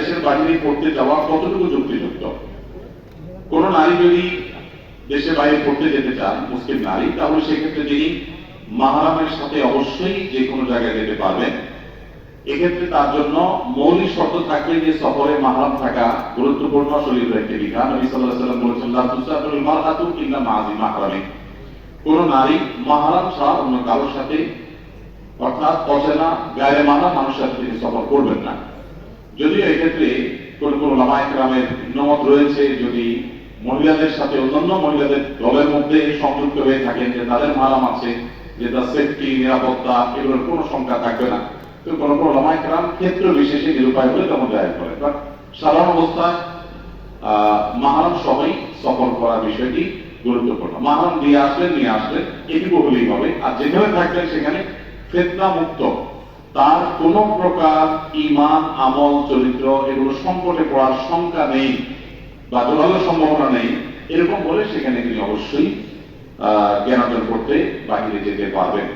দেশের বাইরে পড়তে যাওয়া কতটুকু যুক্তিযুক্ত? কোন নারী যদি দেশের বাইরে পড়তে যেতে চান, মুসলিম নারী, তাহলে সেক্ষেত্রে তিনি মাহরামের সাথে অবশ্যই যে কোনো জায়গায় যেতে পারবেন। এক্ষেত্রে তার জন্য মৌলিক শর্ত থাকবে যে সফরে মাহরাম থাকা গুরুত্বপূর্ণ শরীরের একটি বিধান। নবী সাল্লাল্লাহু আলাইহি ওয়াসাল্লাম বলেছেন, লা তুসাফিরুল মারআতু ইল্লা মা'a যি মাহরামিন। কোন নারী মাহরাম ছাড়া অন্য কারোর সাথে, অর্থাৎ অচেনা গায়ে মানা মানুষের সাথে তিনি সফর করবেন না। যদিও এক্ষেত্রে কোন কোন উলামায়ে কেরামের ভিন্নমত রয়েছে, যদি মহিলাদের সাথে অন্যান্য মহিলাদের দলের মধ্যে সংযুক্ত হয়ে থাকেন, যে তাদের মাহরাম আছে, যে তার সেফটি, নিরাপত্তা, এগুলোর কোনো সংখ্যা থাকবে না। তো কোন কোন উলামায়ে কেরাম ক্ষেত্র বিশেষে নিরুপায় হলে তেমন জায়েজ করে। বাট সাধারণ অবস্থায় মাহরাম সবাই সফর করার বিষয়টি গুরুত্বপূর্ণ। মাহরাম নিয়ে আসলেন এটুকু হলেই হবে। আর যেখানে থাকবেন সেখানে ফিতনা মুক্ত, তার কোন প্রকার ঈমান, আমল, চরিত্র এগুলো সংকটে পড়ার শঙ্কা নেই বা জোরালো সম্ভাবনা নেই, এরকম বলে সেখানে তিনি অবশ্যই জ্ঞান অর্জন করতে বাহিরে যেতে পারবেন।